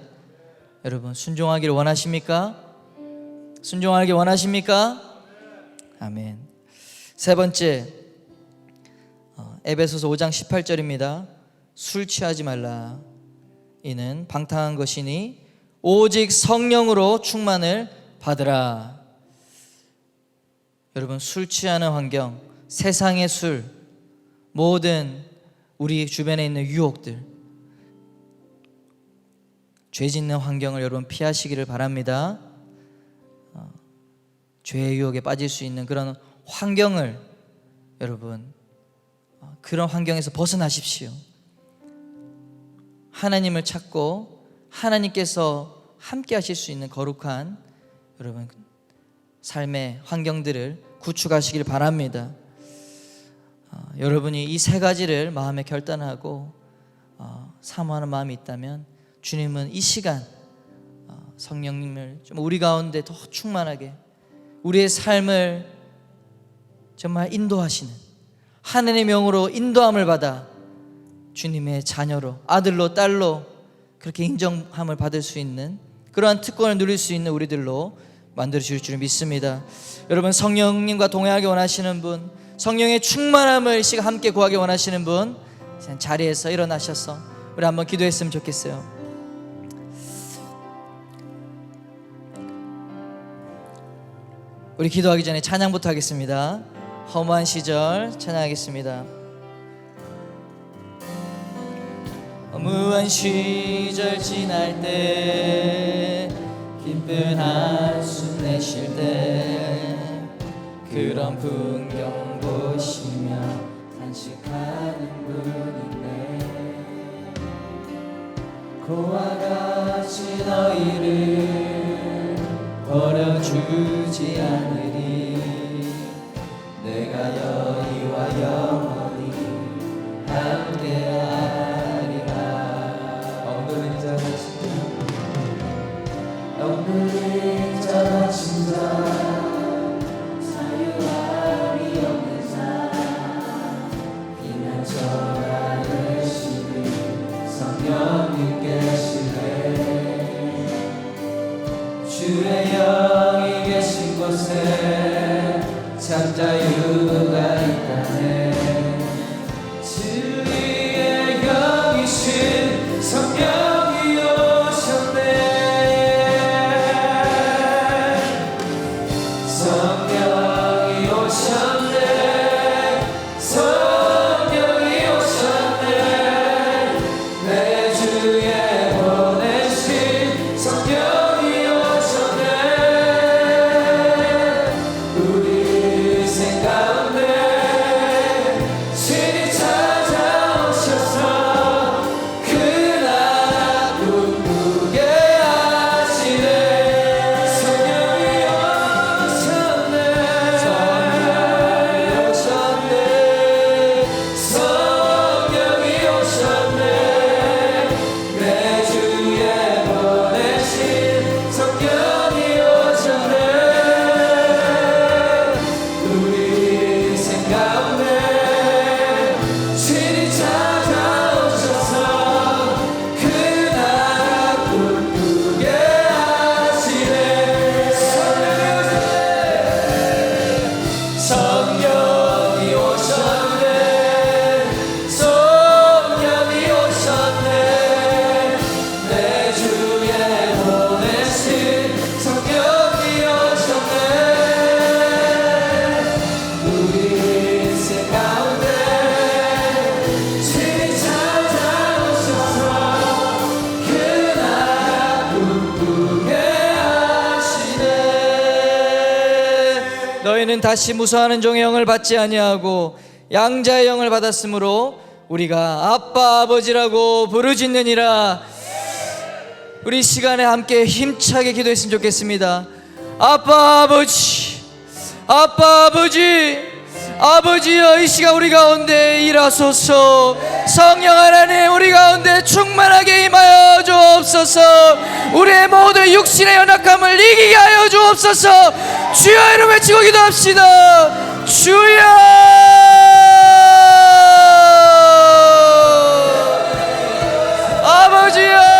여러분 순종하기를 원하십니까? 순종하기 원하십니까? 아멘. 세 번째, 에베소서 5장 18절입니다. 술 취하지 말라. 이는 방탕한 것이니 오직 성령으로 충만을 받으라. 여러분 술 취하는 환경, 세상의 술, 모든 우리 주변에 있는 유혹들, 죄 짓는 환경을 여러분 피하시기를 바랍니다. 죄의 유혹에 빠질 수 있는 그런 환경을 여러분 그런 환경에서 벗어나십시오. 하나님을 찾고 하나님께서 함께 하실 수 있는 거룩한 여러분 삶의 환경들을 구축하시길 바랍니다. 여러분이 이 세 가지를 마음에 결단하고 사모하는 마음이 있다면 주님은 이 시간 성령님을 좀 우리 가운데 더 충만하게 우리의 삶을 정말 인도하시는 하나님의 영으로 인도함을 받아 주님의 자녀로 아들로 딸로 그렇게 인정함을 받을 수 있는 그러한 특권을 누릴 수 있는 우리들로 만들어 주실 줄 믿습니다. 여러분 성령님과 동행하기 원하시는 분, 성령의 충만함을 이 시간 함께 구하기 원하시는 분 자리에서 일어나셔서 우리 한번 기도했으면 좋겠어요. 우리 기도하기 전에 찬양부터 하겠습니다. 허무한 시절 찬양하겠습니다. 허무한 시절 지날 때 기쁜 한숨 내쉴 때 그런 풍경 보시며 탄식하는 분인데 그와 같이 너희를 버려주지 않으리 내가 너희와 영원히 함께하리라. 엉덩이 잡아친 자 자유함이 없는 자 비난처라 열심히 성령님 계시네 주의 영이 계신 곳에 참 자유가 있다네 너희는 다시 무서워하는 종의 영을 받지 아니하고 양자의 영을 받았으므로 우리가 아빠 아버지라고 부르짖느니라. 우리 시간에 함께 힘차게 기도했으면 좋겠습니다. 아빠 아버지, 아빠 아버지, 아버지여, 이 시간 우리 가운데 일하소서. 성령 하나님, 우리 가운데 충만하게 임하여 주옵소서. 우리의 모든 육신의 연약함을 이기게 하여 주옵소서. 주여 이름 외치고 기도합시다. 주여. 아버지여,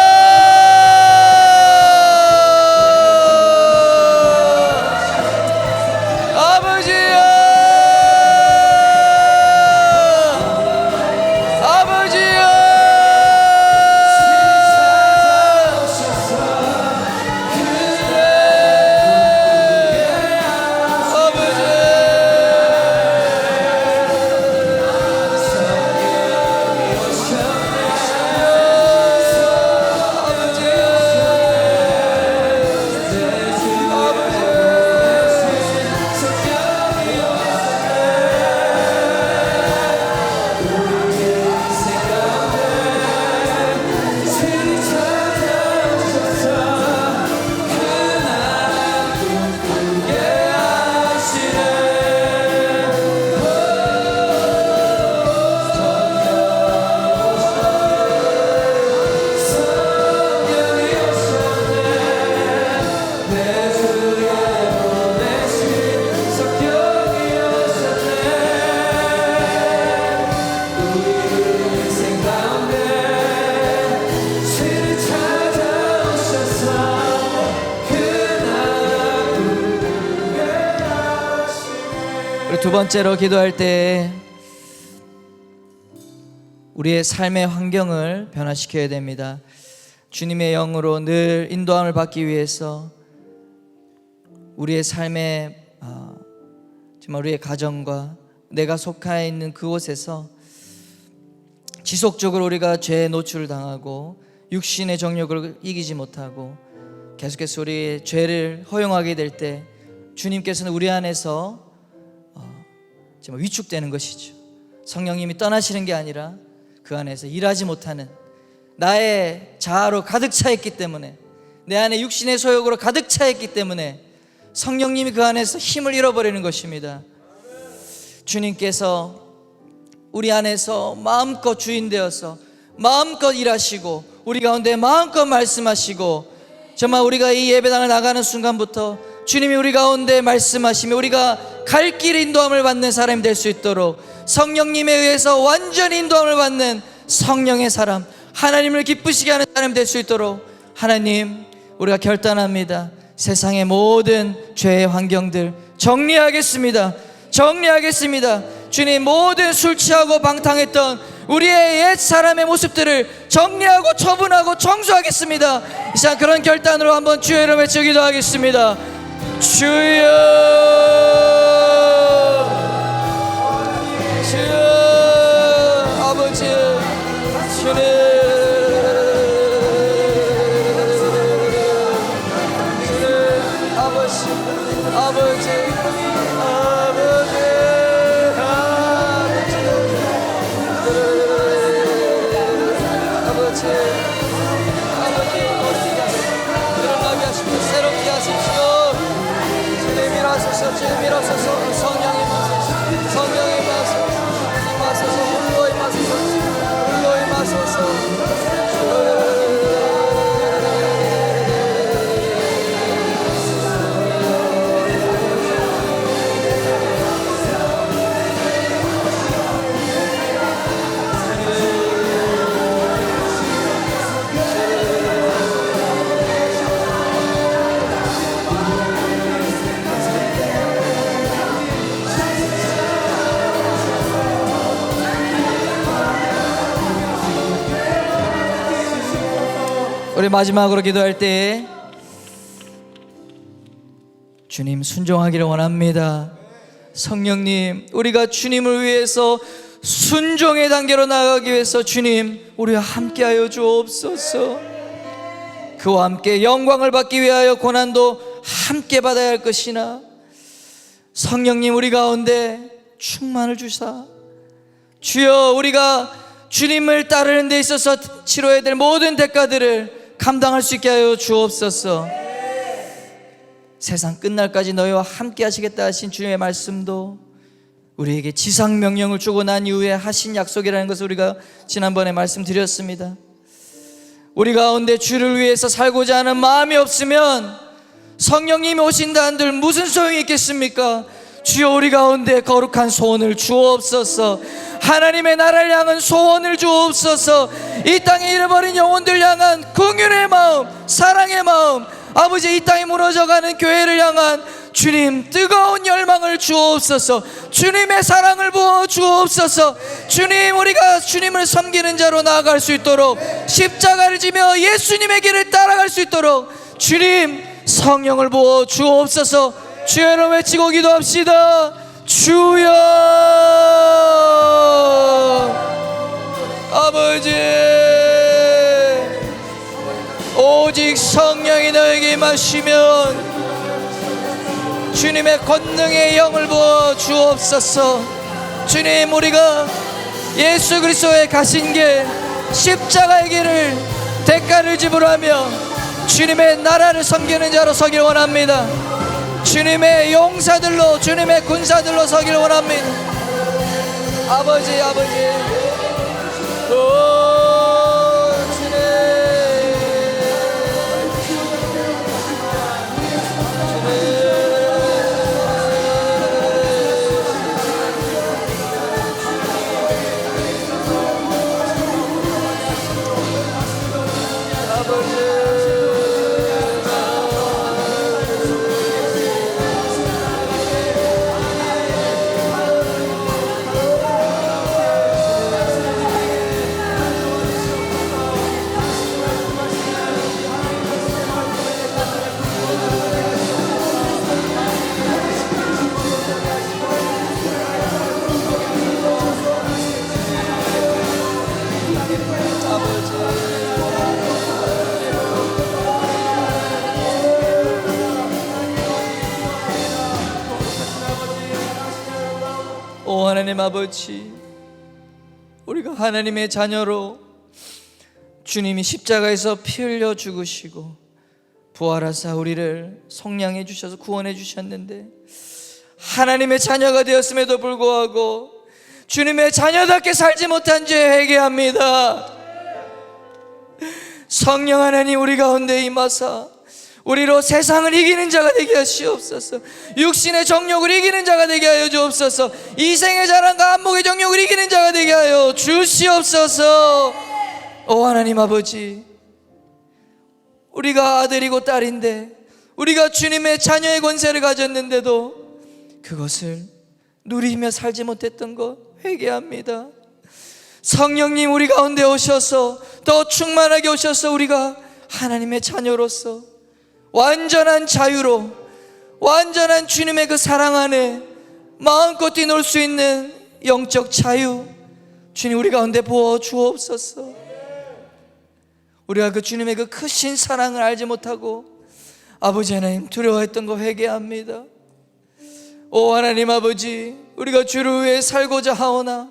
두 번째로 기도할 때 우리의 삶의 환경을 변화시켜야 됩니다. 주님의 영으로 늘 인도함을 받기 위해서 우리의 삶의 정말 우리의 가정과 내가 속해 있는 그곳에서 지속적으로 우리가 죄에 노출을 당하고 육신의 정욕을 이기지 못하고 계속해서 우리의 죄를 허용하게 될 때 주님께서는 우리 안에서 정말 위축되는 것이죠. 성령님이 떠나시는 게 아니라 그 안에서 일하지 못하는 나의 자아로 가득 차 있기 때문에, 내 안에 육신의 소욕으로 가득 차 있기 때문에 성령님이 그 안에서 힘을 잃어버리는 것입니다. 주님께서 우리 안에서 마음껏 주인 되어서 마음껏 일하시고 우리 가운데 마음껏 말씀하시고, 정말 우리가 이 예배당을 나가는 순간부터 주님이 우리 가운데 말씀하시며 우리가 갈 길 인도함을 받는 사람이 될 수 있도록 성령님에 의해서 완전히 인도함을 받는 성령의 사람, 하나님을 기쁘시게 하는 사람이 될 수 있도록 하나님, 우리가 결단합니다. 세상의 모든 죄의 환경들 정리하겠습니다. 정리하겠습니다. 주님, 모든 술 취하고 방탕했던 우리의 옛 사람의 모습들을 정리하고 처분하고 청소하겠습니다. 이 시간 그런 결단으로 한번 주의 이름 외쳐 기도하겠습니다. 주여, 주여, 아버지, 주님, 아버지, 아버지, 일어나게 하십시오. 새롭게 하십시오. 주님 일하소서. 주님 일하소서. 성령이 임하소서. 성령이 임하소서. 홀로 임하소서. 홀로 임하소서. 우리 마지막으로 기도할 때 주님 순종하기를 원합니다. 성령님, 우리가 주님을 위해서 순종의 단계로 나아가기 위해서 주님, 우리와 함께하여 주옵소서. 그와 함께 영광을 받기 위하여 고난도 함께 받아야 할 것이나 성령님 우리 가운데 충만을 주사 주여 우리가 주님을 따르는 데 있어서 치러야 될 모든 대가들을 감당할 수 있게 하여 주옵소서. 세상 끝날까지 너희와 함께 하시겠다 하신 주님의 말씀도 우리에게 지상명령을 주고 난 이후에 하신 약속이라는 것을 우리가 지난번에 말씀드렸습니다. 우리 가운데 주를 위해서 살고자 하는 마음이 없으면 성령님이 오신다 한들 무슨 소용이 있겠습니까? 주여 우리 가운데 거룩한 소원을 주옵소서. 하나님의 나라를 향한 소원을 주옵소서. 이 땅에 잃어버린 영혼들 향한 긍휼의 마음, 사랑의 마음, 아버지 이 땅에 무너져가는 교회를 향한 주님 뜨거운 열망을 주옵소서. 주님의 사랑을 부어 주옵소서. 주님 우리가 주님을 섬기는 자로 나아갈 수 있도록 십자가를 지며 예수님의 길을 따라갈 수 있도록 주님 성령을 부어 주옵소서. 주여를 외치고 기도합시다. 주여 아버지 오직 성령이 너에게 임하시면 주님의 권능의 영을 부어 주옵소서. 주님 우리가 예수 그리스도에 가신 게 십자가의 길을 대가를 지불하며 주님의 나라를 섬기는 자로 서길 원합니다. 주님의 용사들로 주님의 군사들로 서길 원합니다. 아버지 오 하나님 아버지 우리가 하나님의 자녀로 주님이 십자가에서 피 흘려 죽으시고 부활하사 우리를 속량해 주셔서 구원해 주셨는데 하나님의 자녀가 되었음에도 불구하고 주님의 자녀답게 살지 못한 죄 회개합니다. 성령 하나님 우리 가운데 임하사 우리로 세상을 이기는 자가 되게 하시옵소서. 육신의 정욕을 이기는 자가 되게 하여 주옵소서. 이생의 자랑과 안목의 정욕을 이기는 자가 되게 하여 주시옵소서. 오 하나님 아버지 우리가 아들이고 딸인데 우리가 주님의 자녀의 권세를 가졌는데도 그것을 누리며 살지 못했던 것 회개합니다. 성령님 우리 가운데 오셔서 더 충만하게 오셔서 우리가 하나님의 자녀로서 완전한 자유로 완전한 주님의 그 사랑 안에 마음껏 뛰놀 수 있는 영적 자유 주님 우리 가운데 부어 주옵소서. 우리가 그 주님의 그 크신 사랑을 알지 못하고 아버지 하나님 두려워했던 거 회개합니다. 오 하나님 아버지 우리가 주를 위해 살고자 하오나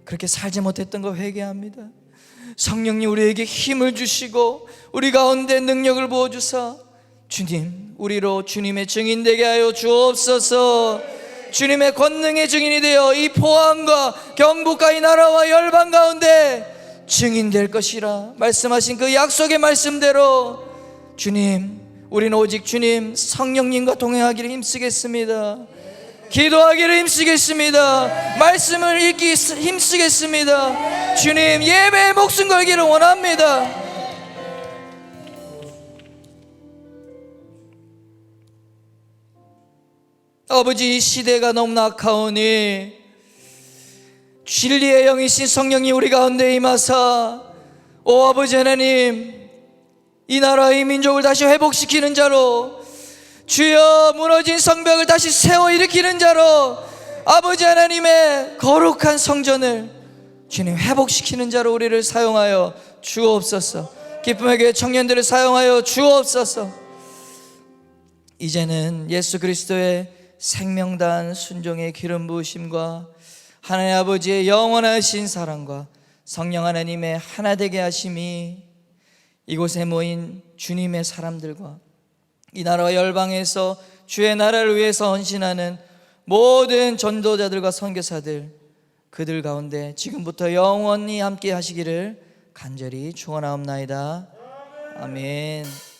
그렇게 살지 못했던 거 회개합니다. 성령님 우리에게 힘을 주시고 우리 가운데 능력을 부어주사 주님 우리로 주님의 증인 되게 하여 주옵소서. 주님의 권능의 증인이 되어 이 포항과 경북과 이 나라와 열방 가운데 증인 될 것이라 말씀하신 그 약속의 말씀대로 주님 우리는 오직 주님 성령님과 동행하기를 힘쓰겠습니다. 기도하기를 힘쓰겠습니다. 말씀을 읽기 힘쓰겠습니다. 주님 예배에 목숨 걸기를 원합니다. 아버지 이 시대가 너무나 악하오니 진리의 영이신 성령이 우리 가운데 임하사 오 아버지 하나님 이 나라 이 민족을 다시 회복시키는 자로 주여 무너진 성벽을 다시 세워 일으키는 자로 아버지 하나님의 거룩한 성전을 주님 회복시키는 자로 우리를 사용하여 주옵소서. 기쁨의 교회 청년들을 사용하여 주옵소서. 이제는 예수 그리스도의 생명단 순종의 기름 부으심과 하나님 아버지의 영원하신 사랑과 성령 하나님의 하나 되게 하심이 이곳에 모인 주님의 사람들과 이 나라와 열방에서 주의 나라를 위해서 헌신하는 모든 전도자들과 선교사들, 그들 가운데 지금부터 영원히 함께 하시기를 간절히 축원하옵나이다. 아멘.